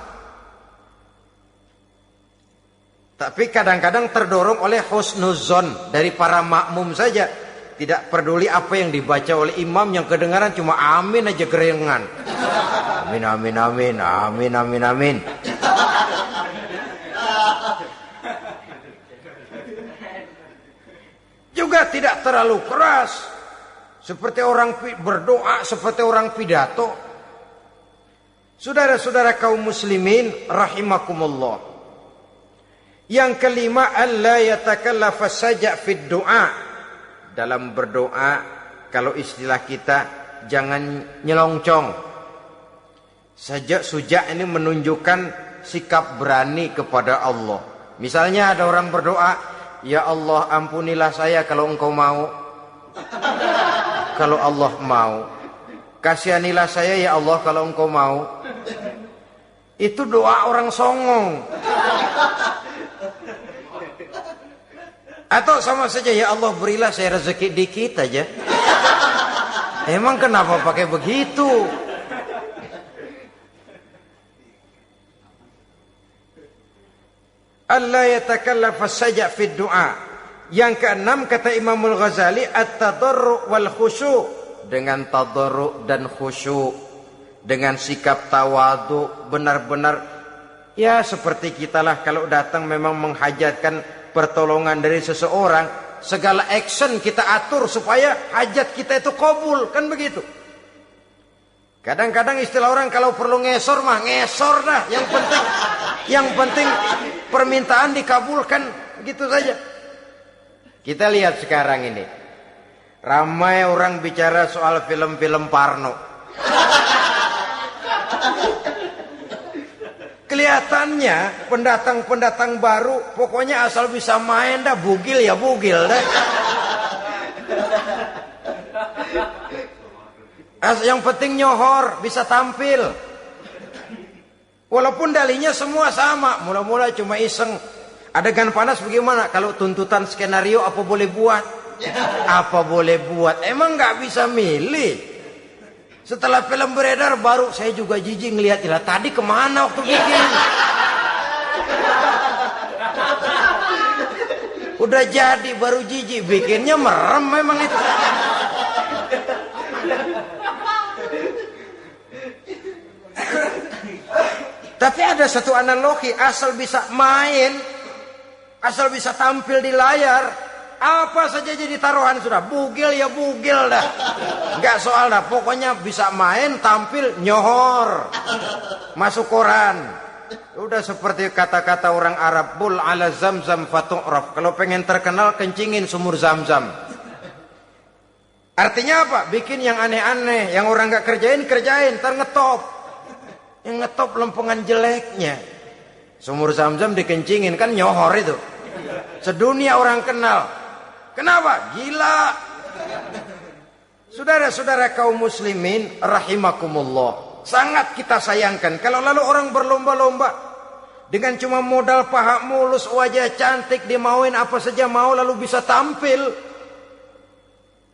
Tapi kadang-kadang terdorong oleh husnuzon dari para makmum saja. Tidak peduli apa yang dibaca oleh imam, yang kedengaran cuma amin aja gerengan. Amin, amin, amin, amin, amin, amin. Juga tidak terlalu keras. Seperti orang berdoa, seperti orang pidato. Saudara-saudara kaum muslimin rahimakumullah. Yang kelima, alla yatakallafa saja' fid du'a. Dalam berdoa, kalau istilah kita, jangan nyelongcong. Sajak sujak ini menunjukkan sikap berani kepada Allah. Misalnya ada orang berdoa, ya Allah ampunilah saya kalau engkau mau. Kalau Allah mau. Kasihanilah saya ya Allah kalau engkau mau. Itu doa orang songong. Atau sama saja, ya Allah berilah saya rezeki dikit aja. Emang kenapa pakai begitu? Allah yatakallafa saja fid du'a. Yang keenam kata Imamul Ghazali, at-tadarru' wal khusyu'. Dengan tadarru' dan khusyu', dengan sikap tawadu, benar-benar ya seperti kita lah kalau datang memang menghajatkan pertolongan dari seseorang, segala action kita atur supaya hajat kita itu kabul, kan begitu. Kadang-kadang istilah orang kalau perlu ngesor mah ngesor dah, yang penting permintaan dikabulkan, gitu saja. Kita lihat sekarang ini, ramai orang bicara soal film-film Parno. Kelihatannya pendatang-pendatang baru, pokoknya asal bisa main dah, bugil ya bugil dah. Yang penting nyohor, bisa tampil. Walaupun dalihnya semua sama, mula-mula cuma iseng. Adegan panas bagaimana? Kalau tuntutan skenario apa boleh buat? Apa boleh buat? Emang nggak bisa milih. Setelah film beredar baru saya juga jijik ngeliat, lah tadi kemana waktu bikin? Udah jadi baru jijik, bikinnya merem memang itu. Tapi ada satu analogi, asal bisa main, asal bisa tampil di layar, apa saja jadi taruhan sudah. Bugil ya bugil dah, nggak soal dah. Pokoknya bisa main, tampil, nyohor, masuk koran. Udah seperti kata-kata orang Arab, bul ala zamzam fatu'raf. Kalau pengen terkenal, kencingin sumur Zamzam. Artinya apa? Bikin yang aneh-aneh, yang orang nggak kerjain, ntar ngetop. Yang ngetop lempengan jeleknya. Sumur Zamzam dikencingin, kan nyohor itu. Sedunia orang kenal. Kenapa? Gila. Saudara-saudara kaum muslimin rahimakumullah, sangat kita sayangkan kalau lalu orang berlomba-lomba dengan cuma modal paha mulus, wajah cantik, dimauin apa saja mau, lalu bisa tampil.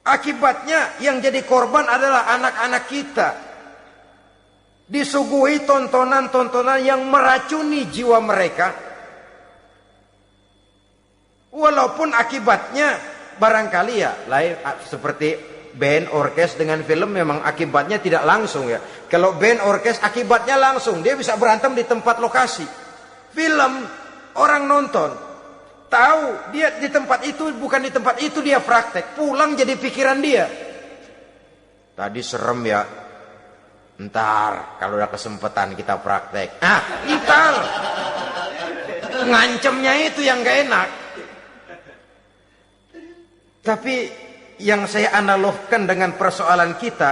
Akibatnya yang jadi korban adalah anak-anak kita. Disuguhi tontonan-tontonan yang meracuni jiwa mereka. Walaupun akibatnya barangkali ya lain, seperti band orkes dengan film memang akibatnya tidak langsung ya. Kalau band orkes akibatnya langsung, dia bisa berantem di tempat lokasi. Film orang nonton tahu dia di tempat itu, bukan di tempat itu dia praktek, pulang jadi pikiran dia. Tadi serem ya. Ntar kalau udah kesempatan kita praktek. Ntar ngancemnya itu yang gak enak. Tapi yang saya analogkan dengan persoalan kita,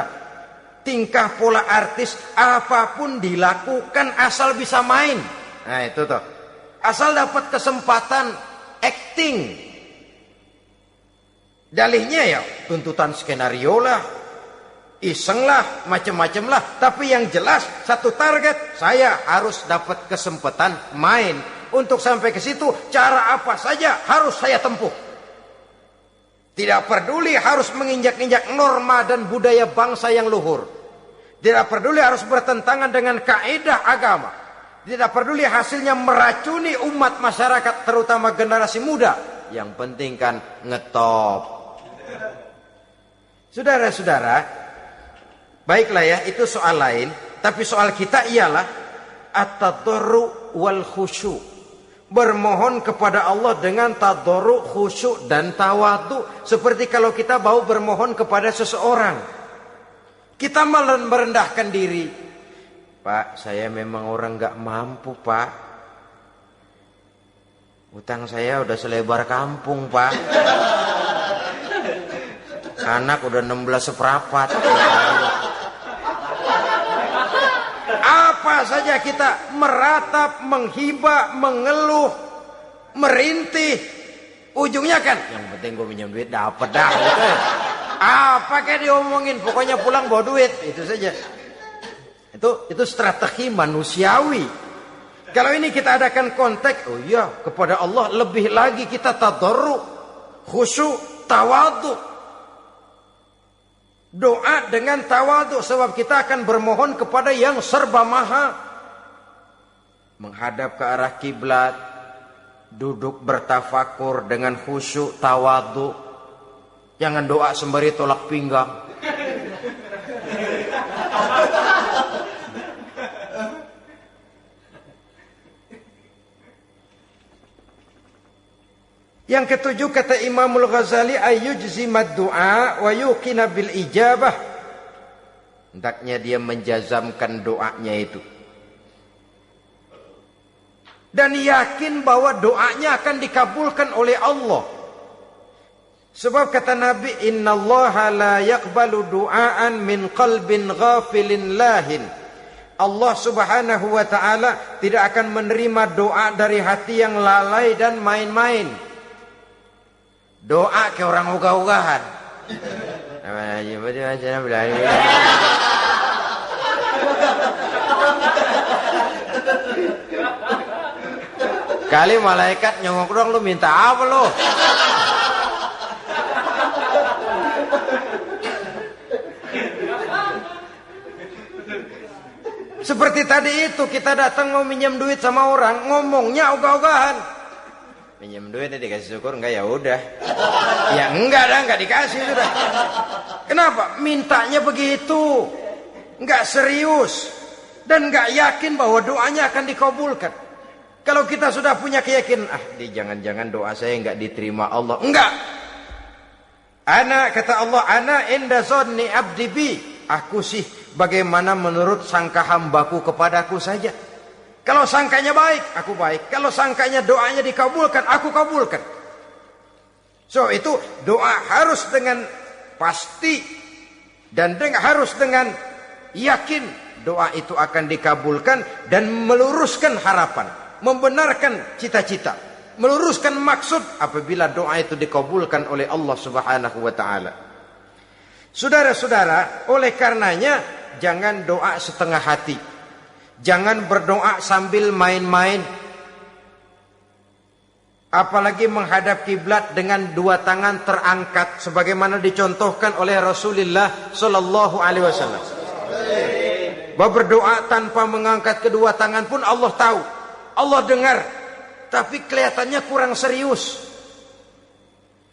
tingkah pola artis apapun dilakukan asal bisa main. Nah itu tuh, asal dapat kesempatan acting. Dalihnya ya tuntutan skenario lah. iseng lah, macam-macam lah. Tapi yang jelas satu target, saya harus dapat kesempatan main. Untuk sampai ke situ, cara apa saja harus saya tempuh. Tidak peduli harus menginjak-injak norma dan budaya bangsa yang luhur. Tidak peduli harus bertentangan dengan kaidah agama. Tidak peduli hasilnya meracuni umat masyarakat, terutama generasi muda. Yang penting kan ngetop. Saudara-saudara, baiklah ya, itu soal lain. Tapi soal kita ialah at-tadarru wal khusyu'. Bermohon kepada Allah dengan tadarru, khusyuk dan tawadhu. Seperti kalau kita mau bermohon kepada seseorang, kita malah merendahkan diri. Pak, saya memang orang gak mampu, Pak. Utang saya udah selebar kampung, Pak. Anak udah 16 seperempat. Apa saja kita meratap, menghibah, mengeluh, merintih. Ujungnya kan, yang penting gue minjem duit dapat dah. Gitu. Apa kayak diomongin, pokoknya pulang bawa duit, itu saja. Itu strategi manusiawi. Kalau ini kita adakan konteks, oh iya, kepada Allah lebih lagi kita tadarru, khusyuk, tawadhu. Doa dengan tawadhu, sebab kita akan bermohon kepada yang serba maha. Menghadap ke arah kiblat, duduk bertafakur dengan khusyuk, tawadhu. Jangan doa sembari tolak pinggang. Yang ketujuh, kata Imamul Ghazali, ayyujzimad du'a wa yuqina bil ijabah. Hendaknya dia menjazamkan doanya itu. Dan yakin bahwa doanya akan dikabulkan oleh Allah. Sebab kata Nabi, innallaha la yaqbalu du'aan min qalbin ghafilin lahin. Allah subhanahu wa ta'ala tidak akan menerima doa dari hati yang lalai dan main-main. Doa ke orang ugah-ugahan. Kali malaikat nyongok dong, lu minta apa lu? Seperti tadi itu, kita datang mau minjem duit sama orang, ngomongnya ogah-ogahan. Minjem duitnya dikasih syukur, enggak ya udah. Ya enggak dah, enggak dikasih sudah. Kenapa? Mintanya begitu. Enggak serius. Dan enggak yakin bahwa doanya akan dikabulkan. Kalau kita sudah punya keyakinan, jangan-jangan doa saya enggak diterima Allah. Enggak. Kata Allah, ana inda zonni abdi bi. Aku sih bagaimana menurut sangka hambaku kepadaku saja. Kalau sangkanya baik, aku baik. Kalau sangkanya doanya dikabulkan, aku kabulkan. So itu doa harus dengan pasti. Dan harus dengan yakin doa itu akan dikabulkan. Dan meluruskan harapan. Membenarkan cita-cita. Meluruskan maksud apabila doa itu dikabulkan oleh Allah subhanahu wa ta'ala. Saudara-saudara, oleh karenanya jangan doa setengah hati. Jangan berdoa sambil main-main. Apalagi menghadap kiblat dengan dua tangan terangkat sebagaimana dicontohkan oleh Rasulullah sallallahu alaihi wasallam. Bahwa berdoa tanpa mengangkat kedua tangan pun Allah tahu. Allah dengar. Tapi kelihatannya kurang serius.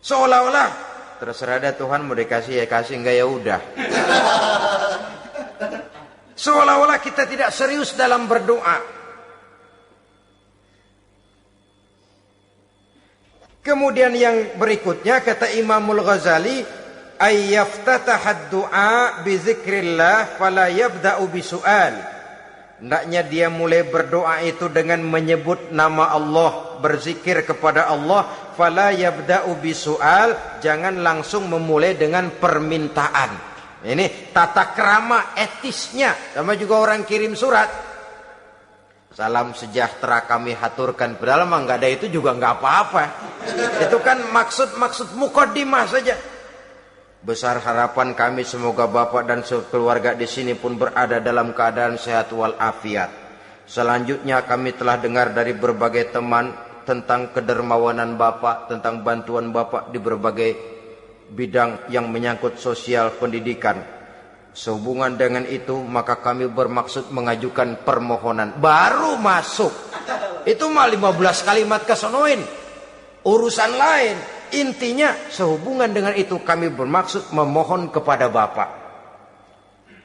Seolah-olah terserah dah Tuhan, mau dikasih ya kasih, enggak ya udah. Seolah-olah kita tidak serius dalam berdoa. Kemudian yang berikutnya kata Imamul Ghazali, ayyaftatahad du'a bi zikrillah fala yabda'u bi su'al. Hendaknya dia mulai berdoa itu dengan menyebut nama Allah, berzikir kepada Allah, fala yabda'u bi su'al, jangan langsung memulai dengan permintaan. Ini tata krama etisnya. Sama juga orang kirim surat, salam sejahtera kami haturkan. Padahal mah nggak ada itu juga nggak apa-apa. Itu kan maksud mukaddimah saja. Besar harapan kami semoga Bapak dan sekeluarga di sini pun berada dalam keadaan sehat walafiat. Selanjutnya kami telah dengar dari berbagai teman tentang kedermawanan Bapak, tentang bantuan Bapak di berbagai bidang yang menyangkut sosial pendidikan. Sehubungan dengan itu maka kami bermaksud mengajukan permohonan. Baru masuk itu mah 15 kalimat kesonoin, urusan lain. Intinya sehubungan dengan itu kami bermaksud memohon kepada Bapak.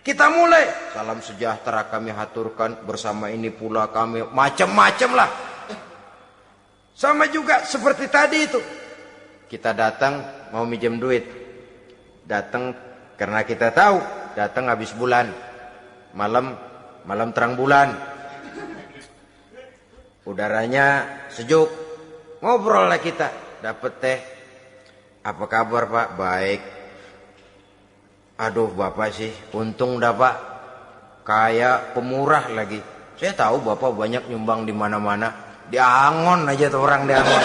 Kita mulai. Salam sejahtera kami haturkan, bersama ini pula kami macam-macam lah. Sama juga seperti tadi itu. Kita datang mau minjem duit. Datang karena kita tahu datang habis bulan. Malam terang bulan. Udaranya sejuk. Ngobrol lah kita. Dapat teh. Apa kabar Pak? Baik. Aduh Bapak sih untung dah Pak. Kayak pemurah lagi. Saya tahu Bapak banyak nyumbang di mana-mana. Di Angon aja tuh orang di Angon.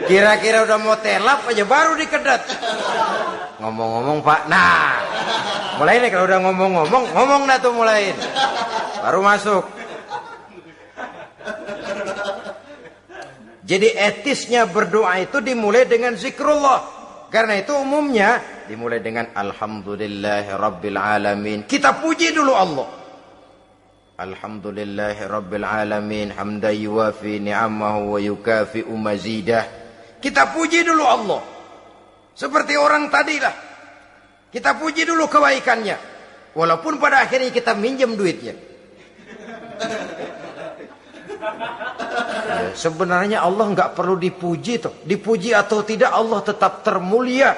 Kira-kira udah mau telap aja baru dikedat. Ngomong-ngomong Pak. Nah. Mulai nih kalau udah ngomong dah tuh mulain. Baru masuk. Jadi etisnya berdoa itu dimulai dengan zikrullah. Karena itu umumnya dimulai dengan alhamdulillahirabbil alamin. Kita puji dulu Allah. Alhamdulillahirabbil alamin hamdan yuwafi ni'amahu wa yukafi'u mazidah. Kita puji dulu Allah. Seperti orang tadi lah. Kita puji dulu kebaikannya. Walaupun pada akhirnya kita minjem duitnya. Ya, sebenarnya Allah nggak perlu dipuji toh. Dipuji atau tidak Allah tetap termulia.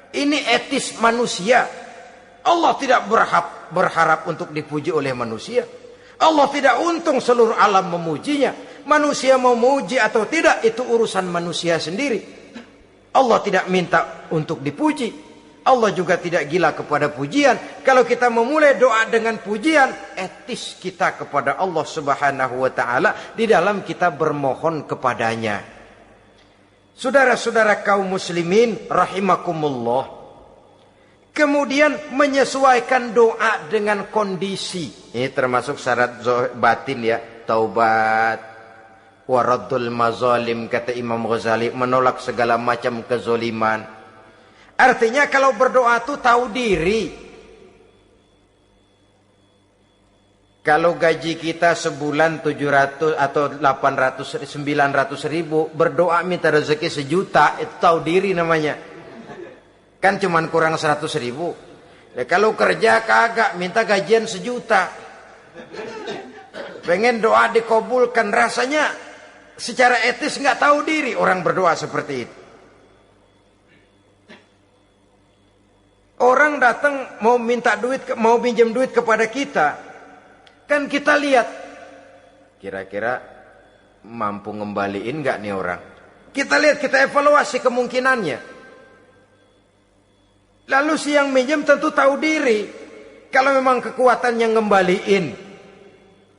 Ini etis manusia. Allah tidak berharap untuk dipuji oleh manusia. Allah tidak untung seluruh alam memujinya. Manusia mau memuji atau tidak itu urusan manusia sendiri. Allah tidak minta untuk dipuji. Allah juga tidak gila kepada pujian. Kalau kita memulai doa dengan pujian, etis kita kepada Allah Subhanahu wa taala di dalam kita bermohon kepadanya. Saudara-saudara kaum muslimin rahimakumullah. Kemudian menyesuaikan doa dengan kondisi. Ini termasuk syarat batin ya, taubat, waraddul mazalim kata Imam Ghazali, menolak segala macam kezoliman. Artinya kalau berdoa itu tahu diri. Kalau gaji kita sebulan 700 atau 800 900 ribu, berdoa minta rezeki 1 juta, itu tahu diri namanya. Kan cuman kurang 100 ribu. Ya, kalau kerja kagak minta gajian 1 juta. Pengen doa dikabulkan, rasanya secara etis nggak tahu diri orang berdoa seperti itu. Orang datang mau minta duit, mau pinjam duit kepada kita. Kan kita lihat. Kira-kira mampu ngembaliin gak nih orang. Kita lihat, kita evaluasi kemungkinannya. Lalu si yang minjem tentu tahu diri. Kalau memang kekuatannya ngembaliin.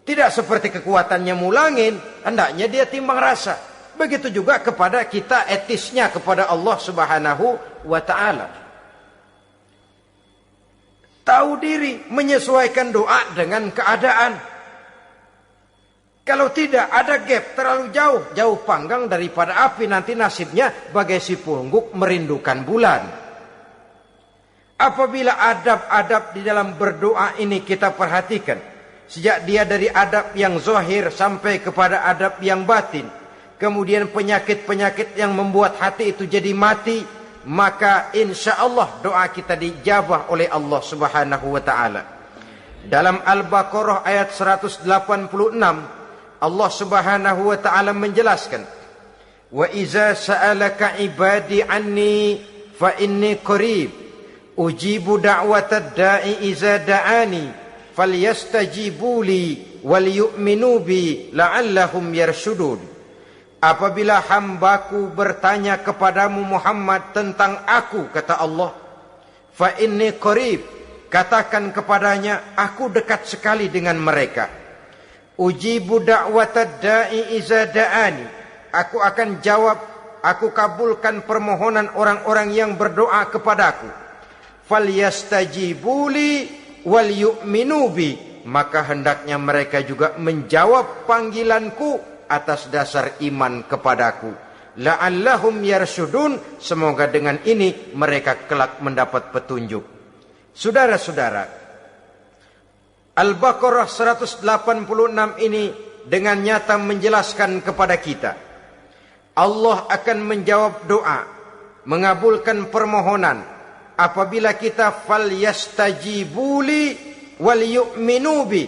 Tidak seperti kekuatannya mulangin. Hendaknya dia timbang rasa. Begitu juga kepada kita etisnya kepada Allah Subhanahu wa ta'ala. Tahu diri, menyesuaikan doa dengan keadaan. Kalau tidak ada gap terlalu jauh panggang daripada api, nanti nasibnya bagai si pungguk merindukan bulan. Apabila adab-adab di dalam berdoa ini kita perhatikan, sejak dia dari adab yang zahir sampai kepada adab yang batin, kemudian penyakit-penyakit yang membuat hati itu jadi mati, maka insya Allah doa kita dijabah oleh Allah Subhanahu wa ta'ala. Dalam Al-Baqarah ayat 186 Allah Subhanahu wa ta'ala menjelaskan, wa iza sa'alaka ibadi anni fa inni qarib ujibu da'watad da'i iza da'ani falyastajibu li wal yu'minu bi la'allahum yarshudun. Apabila hambaku bertanya kepadamu Muhammad tentang aku, kata Allah, fa inni qarib, katakan kepadanya aku dekat sekali dengan mereka. Ujibu da'watad da'i iza da'ani, aku akan jawab aku kabulkan permohonan orang-orang yang berdoa kepadaku. Falyastajibuli wal yu'minu bi, maka hendaknya mereka juga menjawab panggilanku atas dasar iman kepadaku. La'allahum yarsyudun, semoga dengan ini mereka kelak mendapat petunjuk. Saudara-saudara, Al-Baqarah 186 ini dengan nyata menjelaskan kepada kita, Allah akan menjawab doa, mengabulkan permohonan apabila kita falyastajibuli wal yu'minu bi,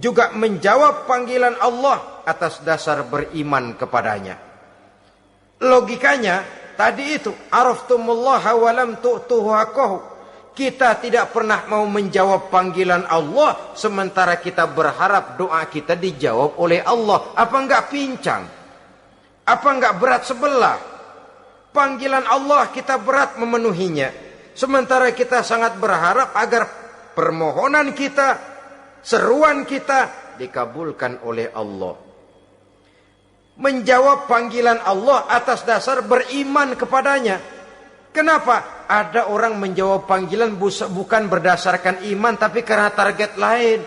juga menjawab panggilan Allah atas dasar beriman kepadanya. Logikanya tadi itu, araftumullaha wa lam tu'tuhu haqqahu. Kita tidak pernah mau menjawab panggilan Allah sementara kita berharap doa kita dijawab oleh Allah. Apa enggak pincang? Apa enggak berat sebelah? Panggilan Allah kita berat memenuhinya, sementara kita sangat berharap agar permohonan kita, seruan kita dikabulkan oleh Allah. Menjawab panggilan Allah atas dasar beriman kepadanya. Kenapa? Ada orang menjawab panggilan bukan berdasarkan iman, tapi karena target lain.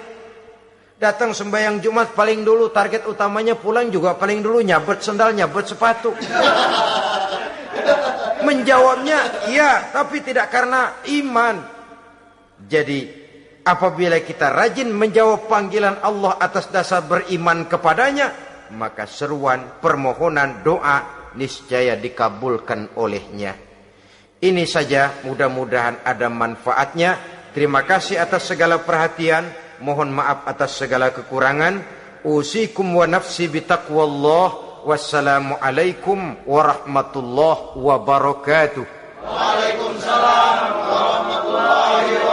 Datang sembahyang Jumat paling dulu, target utamanya pulang juga paling dulu nyabet sendal, nyabet sepatu. Menjawabnya iya, tapi tidak karena iman. Jadi apabila kita rajin menjawab panggilan Allah atas dasar beriman kepadanya, maka seruan, permohonan, doa niscaya dikabulkan olehnya. Ini saja, mudah-mudahan ada manfaatnya. Terima kasih atas segala perhatian. Mohon maaf atas segala kekurangan. Usikum wa nafsi bitaqwallah. Wassalamualaikum warahmatullahi wabarakatuh. Waalaikumsalam warahmatullahi wabarakatuh.